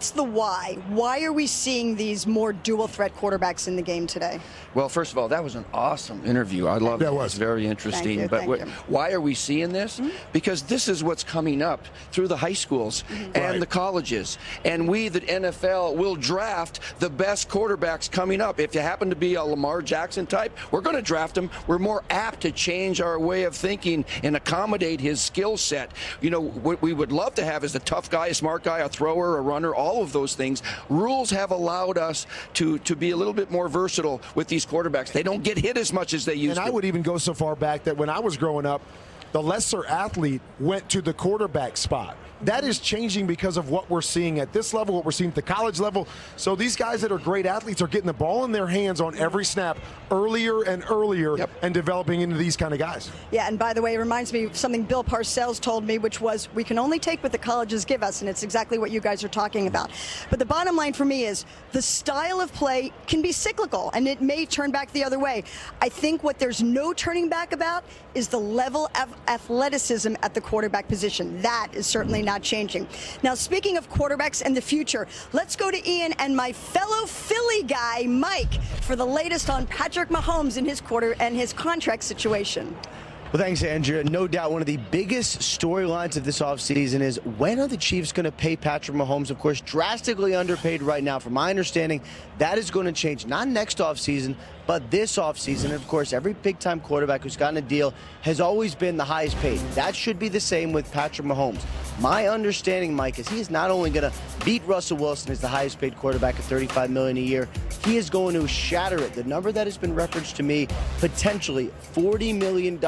What's the why? Why are we seeing these more dual threat quarterbacks in the game today? Well, first of all, that was an awesome interview. I loved it. It was very interesting. Thank you. Why are we seeing this? Because this is what's coming up through the high schools and the colleges. And we, the NFL, will draft the best quarterbacks coming up. If you happen to be a Lamar Jackson type, we're going to draft him. We're more apt to change our way of thinking and accommodate his skill set. You know, what we would love to have is a tough guy, a smart guy, a thrower, a runner, all of those things. Rules have allowed us to be a little bit more versatile with these quarterbacks. They don't get hit as much as they used to. And I would even go so far back that when I was growing up, the lesser athlete went to the quarterback spot. That is changing because of what we're seeing at this level, what we're seeing at the college level. So these guys that are great athletes are getting the ball in their hands on every snap earlier and earlier and developing into these kind of guys. Yeah, and by the way, it reminds me of something Bill Parcells told me, which was we can only take what the colleges give us, and it's exactly what you guys are talking about. But the bottom line for me is the style of play can be cyclical, and it may turn back the other way. I think what there's no turning back about is the level of athleticism at the quarterback position. That is certainly not changing. Now, speaking of quarterbacks and the future, let's go to Ian and my fellow Philly guy, Mike, for the latest on Patrick Mahomes and his contract situation. Well, thanks, Andrea. No doubt one of the biggest storylines of this offseason is when are the Chiefs going to pay Patrick Mahomes? Of course, drastically underpaid right now. From my understanding, that is going to change, not next offseason, but this offseason. And of course, every big-time quarterback who's gotten a deal has always been the highest paid. That should be the same with Patrick Mahomes. My understanding, Mike, is he is not only going to beat Russell Wilson as the highest paid quarterback at $35 million a year, he is going to shatter it. The number that has been referenced to me, potentially $40 million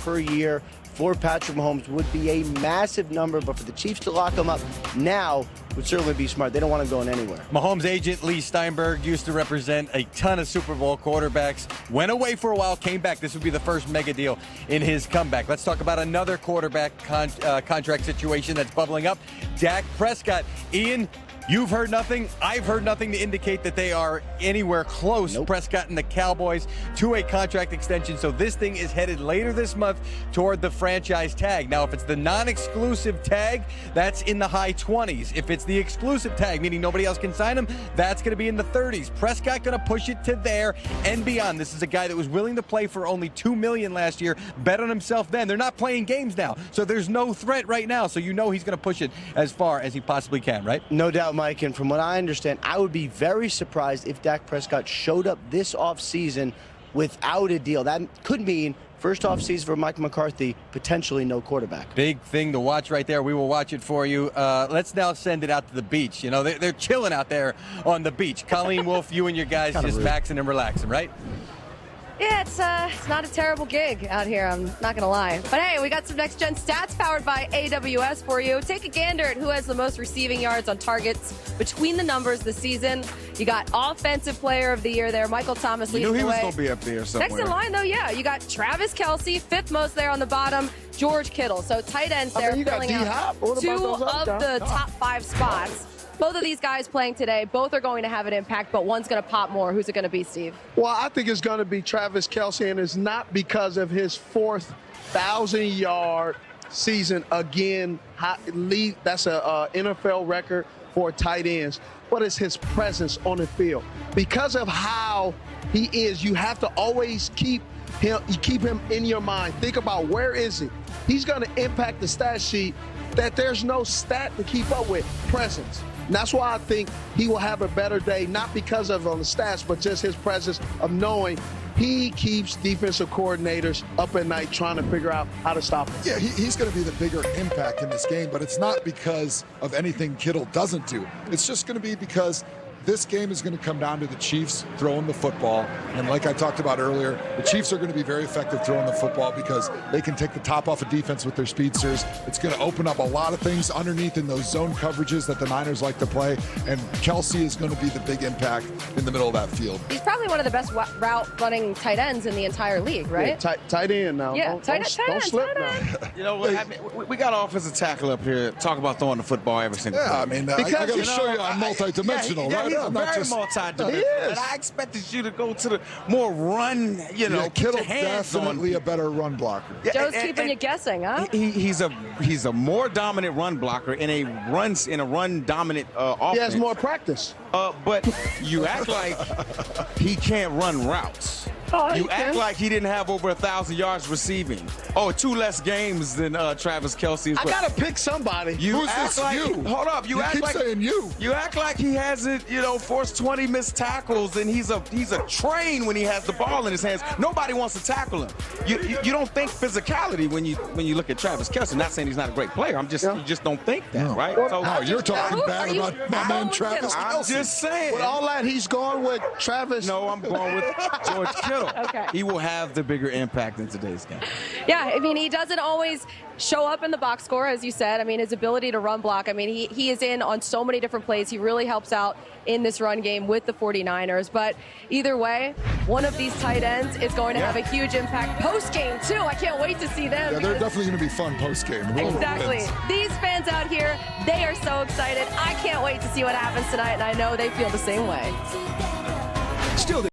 per year for Patrick Mahomes, would be a massive number, but for the Chiefs to lock him up now would certainly be smart. They don't want him going anywhere. Mahomes' agent, Lee Steinberg, used to represent a ton of Super Bowl quarterbacks, went away for a while, came back. This would be the first mega deal in his comeback. Let's talk about another quarterback contract situation that's bubbling up. Dak Prescott. Ian, you've heard nothing. I've heard nothing to indicate that they are anywhere close, Prescott and the Cowboys, to a contract extension. So this thing is headed later this month toward the franchise tag. Now, if it's the non-exclusive tag, that's in the high 20s. If it's the exclusive tag, meaning nobody else can sign him, that's going to be in the 30s. Prescott going to push it to there and beyond. This is a guy that was willing to play for only $2 million last year, bet on himself then. They're not playing games now, so there's no threat right now. So you know he's going to push it as far as he possibly can, right? No doubt, Mike, and from what I understand, I would be very surprised if Dak Prescott showed up this offseason without a deal. That could mean first offseason for Mike McCarthy, potentially no quarterback. Big thing to watch right there. We will watch it for you. Let's now send it out to the beach. You know, they're chilling out there on the beach. Colleen Wolfe, you and your guys just maxing and relaxing, right? Yeah, it's not a terrible gig out here, I'm not going to lie. But hey, we got some next-gen stats powered by AWS for you. Take a gander at who has the most receiving yards on targets between the numbers this season. You got Offensive Player of the Year there. Michael Thomas leading the way. He was going to be up there somewhere. Next in line, though, yeah, you got Travis Kelce, fifth most there on the bottom. George Kittle. So tight ends there filling out two of the top 5 spots. Both of these guys playing today, both are going to have an impact, but one's going to pop more. Who's it going to be, Steve? Well, I think it's going to be Travis Kelce, and it's not because of his 4th 1,000-yard season. Again, that's a NFL record for tight ends. But it's his presence on the field. Because of how he is, you have to always keep him in your mind. Think about where is he? He's going to impact the stat sheet that there's no stat to keep up with. Presence. And that's why I think he will have a better day, not because of on the stats, but just his presence of knowing he keeps defensive coordinators up at night trying to figure out how to stop him. Yeah, he's going to be the bigger impact in this game, but it's not because of anything Kittle doesn't do. It's just going to be because this game is going to come down to the Chiefs throwing the football. And like I talked about earlier, the Chiefs are going to be very effective throwing the football because they can take the top off of defense with their speedsters. It's going to open up a lot of things underneath in those zone coverages that the Niners like to play. And Kelce is going to be the big impact in the middle of that field. He's probably one of the best route running tight ends in the entire league, right? Yeah, tight end now. Yeah, don't slip now. You know what? We got an offensive tackle up here talk about throwing the football every single Yeah, play. I mean, I got to show you I'm multidimensional, right? I'm not very just- multi-dimensional. He is. And I expected you to go to the more run, you know, Yeah, put Kittle your hands definitely on. a better run blocker. Yeah, Joe's and- keeping and you guessing, huh? He's a more dominant run blocker in a run dominant offense. He has more practice. But you act like he can't run routes. Oh, he You act can. like he didn't have over 1,000 yards receiving. Oh, 2 less games than Travis Kelce. I gotta pick somebody. You Who's act this like you? Hold up. You act keep like saying you. You act like he hasn't, forced 20 missed tackles, and he's a train when he has the ball in his hands. Nobody wants to tackle him. You don't think physicality when you look at Travis Kelce. Not saying he's not a great player. You just don't think that, right? So No, you're talking Who bad are you about my man following Travis Kittle? I'm Kelce. just saying. With all that, he's gone with Travis. No, I'm going with George Kittle. Okay. He will have the bigger impact in today's game. Yeah, I mean, he doesn't always show up in the box score, as you said. I mean, his ability to run block, I mean, he is in on so many different plays. He really helps out in this run game with the 49ers. But either way, one of these tight ends is going to have a huge impact post-game, too. I can't wait to see them. Yeah, they're because- definitely going to be fun post-game. Whoever Exactly. wins. These fans out here, they are so excited. I can't wait to see what happens tonight, and I know they feel the same way. Still